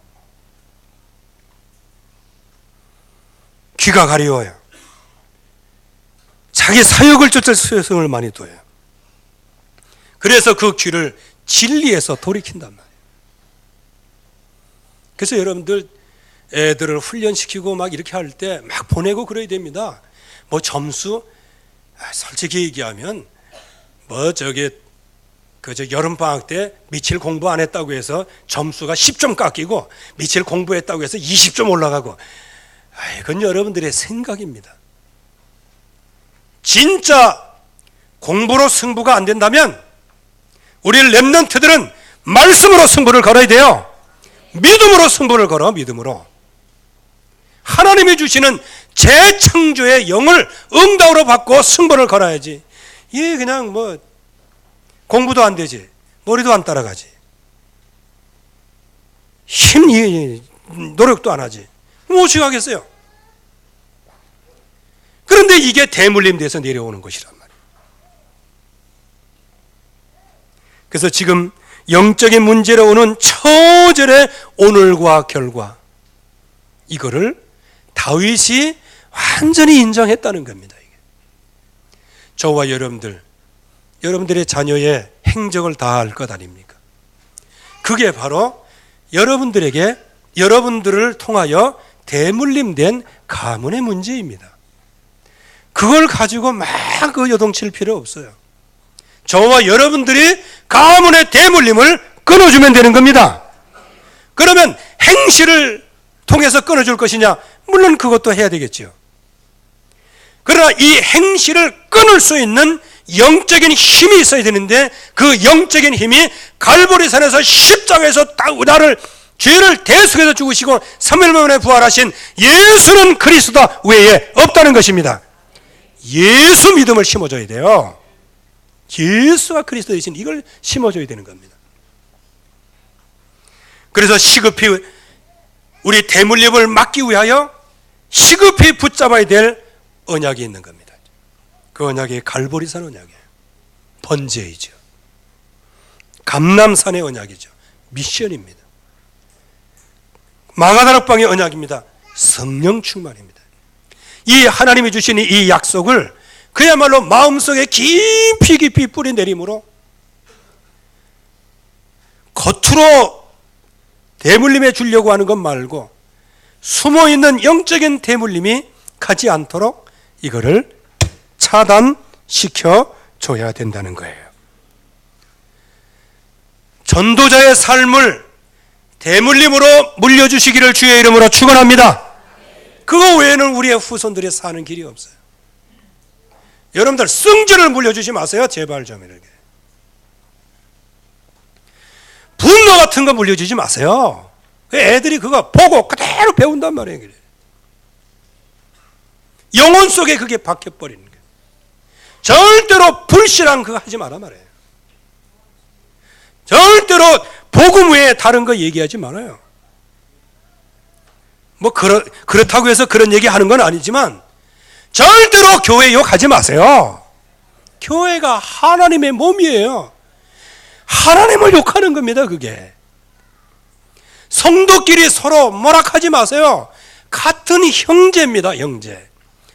귀가 가리워요. 자기 사역을 쫓을 수요성을 많이 둬요. 그래서 그 귀를 진리에서 돌이킨단 말이에요. 그래서 여러분들 애들을 훈련시키고 막 이렇게 할 때 막 보내고 그래야 됩니다. 뭐 점수 솔직히 얘기하면 뭐 여름방학 때 미칠 공부 안 했다고 해서 점수가 10점 깎이고 미칠 공부했다고 해서 20점 올라가고, 그건 여러분들의 생각입니다. 진짜 공부로 승부가 안 된다면 우리 렘넌트들은 말씀으로 승부를 걸어야 돼요. 믿음으로 승부를 걸어. 믿음으로 하나님이 주시는 재창조의 영을 응답으로 받고 승부를 걸어야지. 이게 그냥 뭐 공부도 안 되지, 머리도 안 따라가지, 노력도 안 하지, 어떻게 하겠어요? 그런데 이게 대물림돼서 내려오는 것이란 말이에요. 그래서 지금 영적인 문제로 오는 처절의 오늘과 결과, 이거를 다윗이 완전히 인정했다는 겁니다. 이게. 저와 여러분들의 자녀의 행적을 다 알 것 아닙니까? 그게 바로 여러분들을 통하여 대물림된 가문의 문제입니다. 그걸 가지고 막 요동칠 필요 없어요. 저와 여러분들이 가문의 대물림을 끊어주면 되는 겁니다. 그러면 행실을 통해서 끊어줄 것이냐? 물론 그것도 해야 되겠죠. 그러나 이 행실을 끊을 수 있는 영적인 힘이 있어야 되는데, 그 영적인 힘이 갈보리산에서 십자가에서 나를 죄를 대속해서 죽으시고 3일 만에 부활하신 예수는 그리스도 외에 없다는 것입니다. 예수 믿음을 심어줘야 돼요. 예수가 그리스도 되신 이걸 심어줘야 되는 겁니다. 그래서 시급히 우리 대물림을 막기 위하여 시급히 붙잡아야 될 언약이 있는 겁니다. 그 언약이 갈보리산 언약이에요. 번제이죠. 감람산의 언약이죠. 미션입니다. 마가다락방의 언약입니다. 성령 충만입니다. 이 하나님이 주신 이 약속을 그야말로 마음속에 깊이 뿌리 내림으로 겉으로 대물림해 주려고 하는 것 말고 숨어있는 영적인 대물림이 가지 않도록 이거를 차단시켜 줘야 된다는 거예요. 전도자의 삶을 대물림으로 물려주시기를 주의 이름으로 축원합니다. 그거 외에는 우리의 후손들이 사는 길이 없어요. 여러분들 승질을 물려주지 마세요. 제발 좀 이렇게. 분노 같은 거 물려주지 마세요. 애들이 그거 보고 그대로 배운단 말이에요. 영혼 속에 그게 박혀버리는 거예요. 절대로 불신앙 그거 하지 마라 말이에요. 절대로 복음 외에 다른 거 얘기하지 말아요. 뭐 그렇다고 해서 그런 얘기 하는 건 아니지만 절대로 교회 욕하지 마세요. 교회가 하나님의 몸이에요. 하나님을 욕하는 겁니다. 그게. 성도끼리 서로 뭐락하지 마세요. 같은 형제입니다. 형제.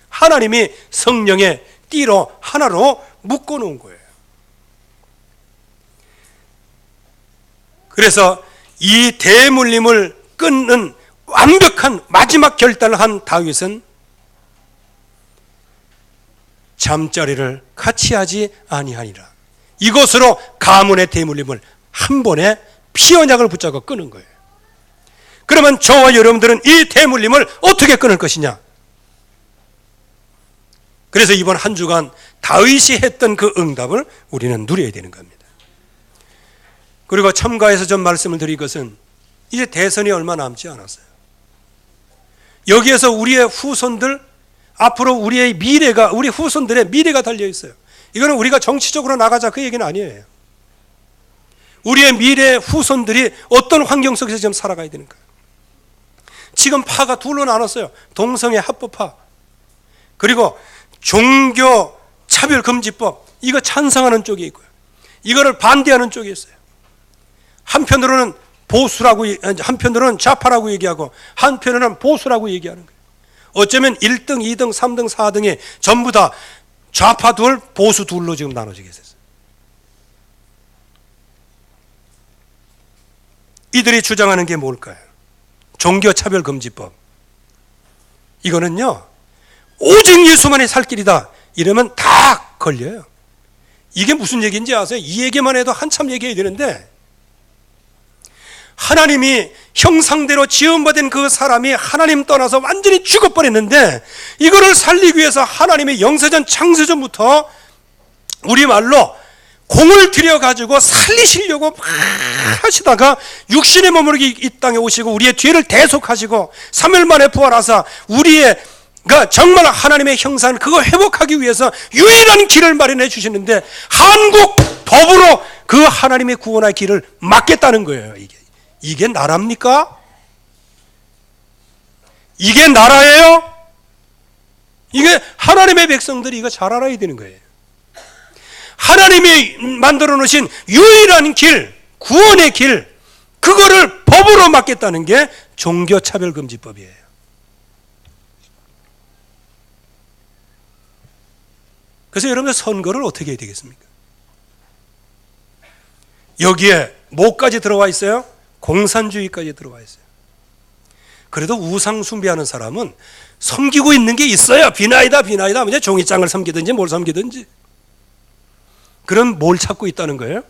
하나님이 성령의 띠로 하나로 묶어놓은 거예요. 그래서 이 대물림을 끊는 완벽한 마지막 결단을 한 다윗은 잠자리를 같이 하지 아니하니라. 이것으로 가문의 대물림을 한 번에 피언약을 붙잡고 끊은 거예요. 그러면 저와 여러분들은 이 대물림을 어떻게 끊을 것이냐? 그래서 이번 한 주간 다윗이 했던 그 응답을 우리는 누려야 되는 겁니다. 그리고 첨가해서 좀 말씀을 드릴 것은 이제 대선이 얼마 남지 않았어요. 여기에서 우리의 후손들, 앞으로 우리의 미래가, 우리 후손들의 미래가 달려 있어요. 이거는 우리가 정치적으로 나가자 그 얘기는 아니에요. 우리의 미래 후손들이 어떤 환경 속에서 지금 살아가야 되는가? 지금 파가 둘로 나눴어요. 동성애 합법화, 그리고 종교 차별금지법, 이거 찬성하는 쪽이 있고요. 이거를 반대하는 쪽이 있어요. 한편으로는 보수라고, 한편으로는 좌파라고 얘기하고 한편으로는 보수라고 얘기하는 거예요. 어쩌면 1등, 2등, 3등, 4등이 전부 다 좌파 둘, 보수 둘로 지금 나눠지게 됐어요. 이들이 주장하는 게 뭘까요? 종교차별금지법. 이거는요, 오직 예수만이 살 길이다 이러면 다 걸려요. 이게 무슨 얘기인지 아세요? 이 얘기만 해도 한참 얘기해야 되는데, 하나님이 형상대로 지음받은 그 사람이 하나님 떠나서 완전히 죽어버렸는데, 이거를 살리기 위해서 하나님이 영세전 창세전부터 우리말로 공을 들여가지고 살리시려고 막 하시다가 육신의 몸으로 이 땅에 오시고 우리의 죄를 대속하시고 3일 만에 부활하사 우리가 정말 하나님의 형상 그거 회복하기 위해서 유일한 길을 마련해 주시는데, 한국 법으로 그 하나님의 구원의 길을 막겠다는 거예요. 이게 나라입니까? 이게 나라예요? 이게 하나님의 백성들이 이거 잘 알아야 되는 거예요. 하나님이 만들어 놓으신 유일한 길, 구원의 길, 그거를 법으로 막겠다는 게 종교차별금지법이에요. 그래서 여러분들 선거를 어떻게 해야 되겠습니까? 여기에 뭐까지 들어와 있어요? 공산주의까지 들어와 있어요. 그래도 우상 숭배하는 사람은 섬기고 있는 게 있어요. 비나이다. 이제 종이장을 섬기든지 뭘 섬기든지. 그럼 뭘 찾고 있다는 거예요?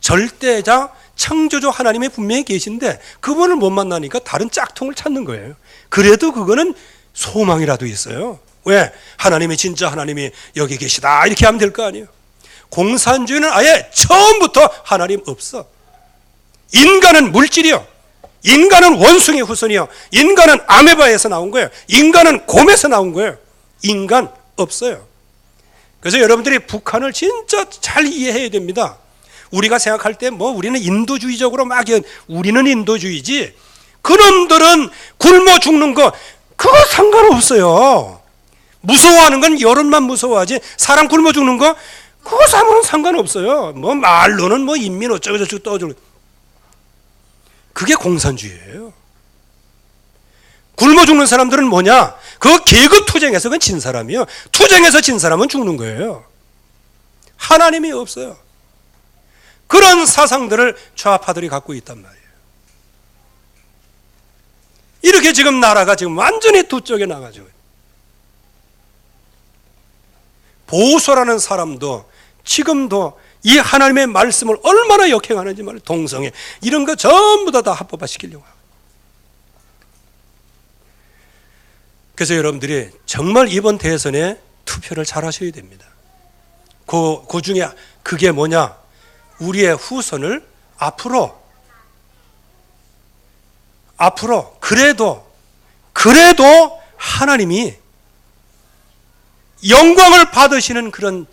절대자 창조주 하나님이 분명히 계신데 그분을 못 만나니까 다른 짝퉁을 찾는 거예요. 그래도 그거는 소망이라도 있어요. 왜? 하나님이 진짜 하나님이 여기 계시다 이렇게 하면 될 거 아니에요. 공산주의는 아예 처음부터 하나님 없어. 인간은 물질이요, 인간은 원숭이 후손이요, 인간은 아메바에서 나온 거예요, 인간은 곰에서 나온 거예요. 인간 없어요. 그래서 여러분들이 북한을 진짜 잘 이해해야 됩니다. 우리가 생각할 때 뭐 우리는 인도주의적으로 막 우리는 인도주의지, 그놈들은 굶어 죽는 거 그거 상관없어요. 무서워하는 건 여론만 무서워하지 사람 굶어 죽는 거 그거 아무런 상관없어요. 뭐 말로는 뭐 인민 어쩌고 저쩌고 떠들고, 그게 공산주의예요. 굶어 죽는 사람들은 뭐냐? 그 계급 투쟁에서 그건 진 사람이요, 투쟁에서 진 사람은 죽는 거예요. 하나님이 없어요. 그런 사상들을 좌파들이 갖고 있단 말이에요. 이렇게 지금 나라가 지금 완전히 두 쪽에 나가죠. 보수라는 사람도 지금도 이 하나님의 말씀을 얼마나 역행하는지 말이에요. 동성애 이런 거 전부 다 합법화시키려고 하고. 그래서 여러분들이 정말 이번 대선에 투표를 잘 하셔야 됩니다. 그 중에 그게 뭐냐? 우리의 후손을 앞으로 그래도 하나님이 영광을 받으시는 그런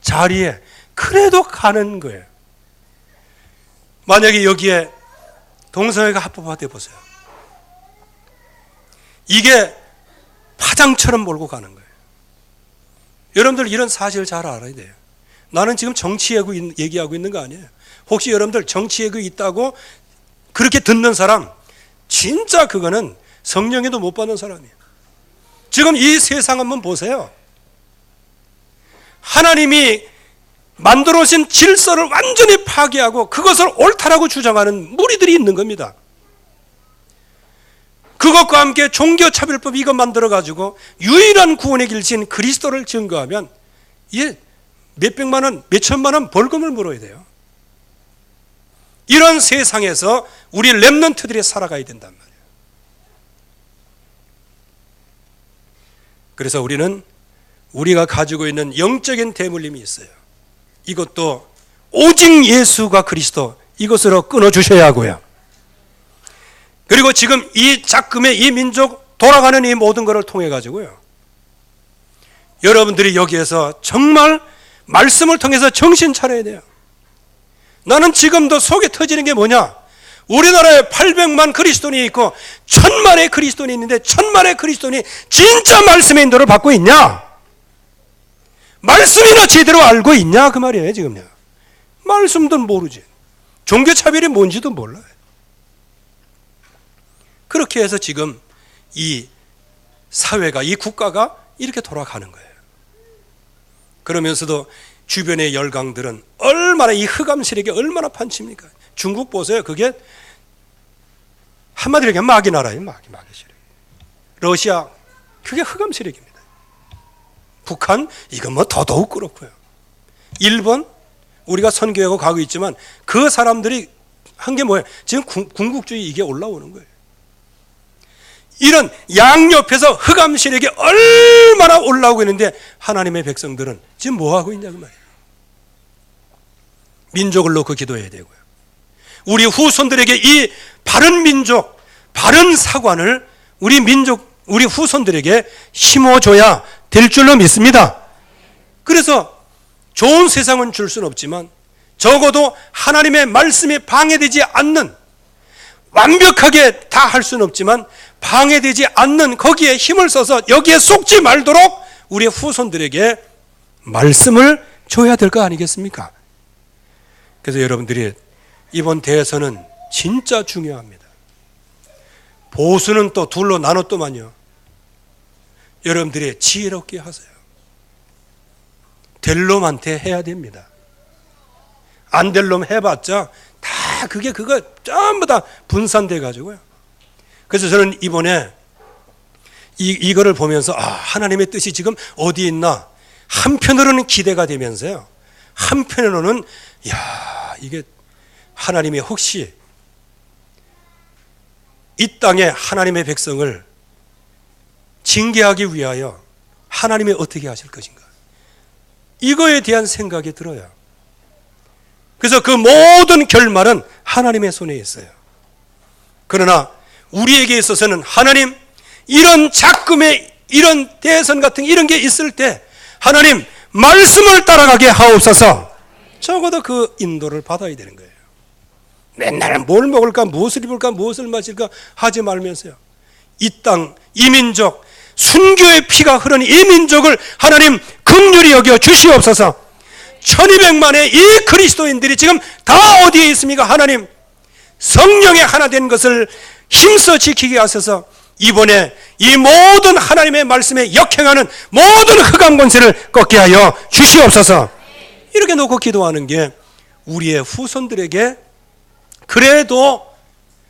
자리에 그래도 가는 거예요. 만약에 여기에 동성애가 합법화돼 보세요. 이게 파장처럼 몰고 가는 거예요. 여러분들 이런 사실을 잘 알아야 돼요. 나는 지금 정치 얘기하고 있는 거 아니에요. 혹시 여러분들 정치 얘기 있다고 그렇게 듣는 사람, 진짜 그거는 성령에도 못 받는 사람이에요. 지금 이 세상 한번 보세요. 하나님이 만들어진 질서를 완전히 파괴하고 그것을 옳다라고 주장하는 무리들이 있는 겁니다. 그것과 함께 종교차별법 이거 만들어가지고 유일한 구원의 길인 그리스도를 증거하면 이게 몇백만 원, 몇천만 원 벌금을 물어야 돼요. 이런 세상에서 우리 렘넌트들이 살아가야 된단 말이에요. 그래서 우리가 가지고 있는 영적인 대물림이 있어요. 이것도 오직 예수가 그리스도, 이것으로 끊어주셔야 하고요. 그리고 지금 이 작금의 이 민족 돌아가는 이 모든 것을 통해 가지고요, 여러분들이 여기에서 정말 말씀을 통해서 정신 차려야 돼요. 나는 지금도 속에 터지는 게 뭐냐? 우리나라에 800만 그리스도인이 있고 1000만의 그리스도인이 있는데 1000만의 그리스도인이 진짜 말씀의 인도를 받고 있냐? 말씀이나 제대로 알고 있냐? 그 말이에요. 지금요. 말씀도 모르지. 종교차별이 뭔지도 몰라요. 그렇게 해서 지금 이 사회가, 이 국가가 이렇게 돌아가는 거예요. 그러면서도 주변의 열강들은 얼마나 이 흑암 세력에 얼마나 판칩니까? 중국 보세요. 그게 한마디로 얘기하면 마귀 나라예요. 마귀 세력. 러시아 그게 흑암 세력입니다. 북한 이건 뭐 더더욱 그렇고요. 일본 우리가 선교하고 가고 있지만 그 사람들이 한 게 뭐예요? 지금 군국주의 이게 올라오는 거예요. 이런 양옆에서 흑암 세력이 얼마나 올라오고 있는데 하나님의 백성들은 지금 뭐 하고 있냐고 말이에요. 민족을 놓고 기도해야 되고요. 우리 후손들에게 이 바른 민족, 바른 사관을 우리 후손들에게 심어줘야 될 줄로 믿습니다. 그래서 좋은 세상은 줄 수는 없지만 적어도 하나님의 말씀이 방해되지 않는, 완벽하게 다 할 수는 없지만 방해되지 않는 거기에 힘을 써서 여기에 속지 말도록 우리 후손들에게 말씀을 줘야 될 거 아니겠습니까? 그래서 여러분들이 이번 대선은 진짜 중요합니다. 보수는 또 둘로 나눴더만요. 여러분들이 지혜롭게 하세요. 될 놈한테 해야 됩니다. 안 될 놈 해봤자 다 그거 전부 다 분산돼 가지고요. 그래서 저는 이번에 이거를 보면서 하나님의 뜻이 지금 어디 있나, 한편으로는 기대가 되면서요, 한편으로는 이게 하나님이 혹시 이 땅에 하나님의 백성을 징계하기 위하여 하나님이 어떻게 하실 것인가, 이거에 대한 생각이 들어요. 그래서 그 모든 결말은 하나님의 손에 있어요. 그러나 우리에게 있어서는 하나님, 이런 작금의 이런 대선 같은 이런 게 있을 때 하나님 말씀을 따라가게 하옵소서. 적어도 그 인도를 받아야 되는 거예요. 맨날 뭘 먹을까, 무엇을 입을까, 무엇을 마실까 하지 말면서요, 이 땅, 이 민족, 순교의 피가 흐르는 이 민족을 하나님 긍휼히 여겨 주시옵소서. 1200만의 이 그리스도인들이 지금 다 어디에 있습니까? 하나님 성령의 하나 된 것을 힘써 지키게 하셔서 이번에 이 모든 하나님의 말씀에 역행하는 모든 흑암 권세를 꺾게 하여 주시옵소서. 이렇게 놓고 기도하는 게 우리의 후손들에게 그래도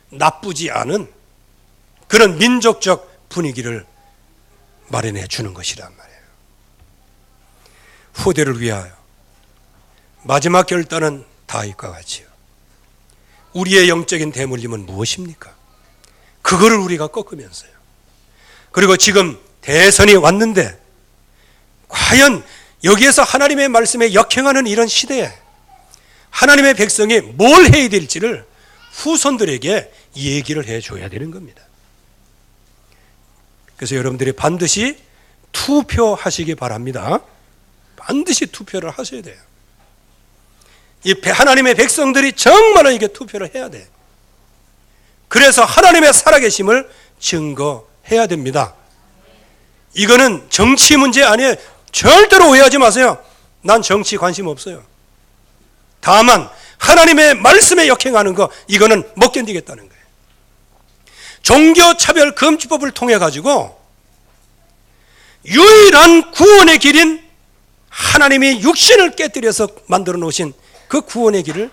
나쁘지 않은 그런 민족적 분위기를 마련해 주는 것이란 말이에요. 후대를 위하여 마지막 결단은 다윗과 같이요, 우리의 영적인 대물림은 무엇입니까? 그거를 우리가 꺾으면서요. 그리고 지금 대선이 왔는데 과연 여기에서 하나님의 말씀에 역행하는 이런 시대에 하나님의 백성이 뭘 해야 될지를 후손들에게 얘기를 해줘야 되는 겁니다. 그래서 여러분들이 반드시 투표하시기 바랍니다. 반드시 투표를 하셔야 돼요. 이 하나님의 백성들이 정말로 이게 투표를 해야 돼. 그래서 하나님의 살아계심을 증거해야 됩니다. 이거는 정치 문제 아니에요. 절대로 오해하지 마세요. 난 정치 관심 없어요. 다만 하나님의 말씀에 역행하는 거, 이거는 못 견디겠다는 거예요. 종교차별 금지법을 통해 가지고 유일한 구원의 길인 하나님이 육신을 깨뜨려서 만들어 놓으신 그 구원의 길을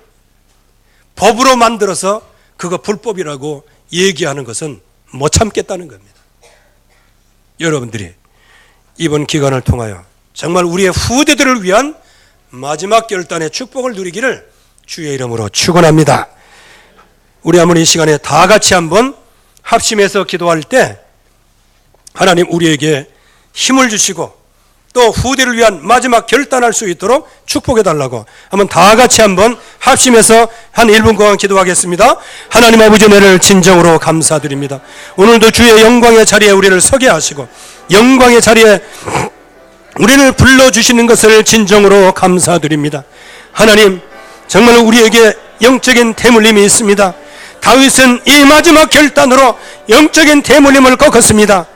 법으로 만들어서 그거 불법이라고 얘기하는 것은 못 참겠다는 겁니다. 여러분들이 이번 기간을 통하여 정말 우리의 후대들을 위한 마지막 결단의 축복을 누리기를 주의 이름으로 축원합니다. 우리 한번 이 시간에 다 같이 한번 합심해서 기도할 때 하나님 우리에게 힘을 주시고 또 후대를 위한 마지막 결단할 수 있도록 축복해 달라고 한번 다 같이 한번 합심해서 한 1분간 기도하겠습니다. 하나님 아버지, 은혜를 진정으로 감사드립니다. 오늘도 주의 영광의 자리에 우리를 서게 하시고 영광의 자리에 우리를 불러주시는 것을 진정으로 감사드립니다. 하나님, 정말 우리에게 영적인 대물림이 있습니다. 다윗은 이 마지막 결단으로 영적인 대물림을 꺾었습니다.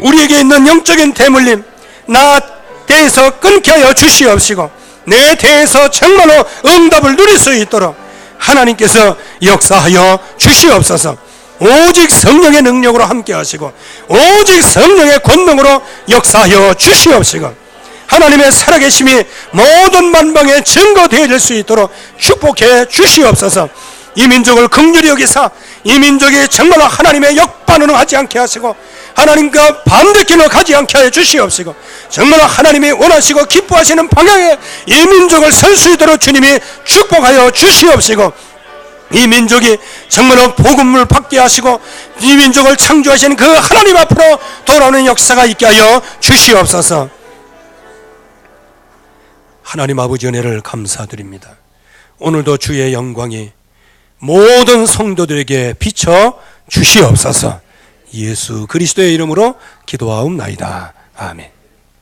우리에게 있는 영적인 대물림, 나 대해서 끊게 하여 주시옵시고 내 대해서 정말로 응답을 누릴 수 있도록 하나님께서 역사하여 주시옵소서. 오직 성령의 능력으로 함께 하시고 오직 성령의 권능으로 역사하여 주시옵시고 하나님의 살아계심이 모든 만방에 증거되어질 수 있도록 축복해 주시옵소서. 이 민족을 긍휼히 여기사 이 민족이 정말 하나님의 역반응을 하지 않게 하시고 하나님과 반대길로 가지 않게 하여 주시옵시고 정말 하나님이 원하시고 기뻐하시는 방향에 이 민족을 설 수 있도록 주님이 축복하여 주시옵시고 이 민족이 정말로 복음을 받게 하시고 이 민족을 창조하신 그 하나님 앞으로 돌아오는 역사가 있게 하여 주시옵소서. 하나님 아버지 은혜를 감사드립니다. 오늘도 주의 영광이 모든 성도들에게 비춰 주시옵소서. 예수 그리스도의 이름으로 기도하옵나이다. 아멘.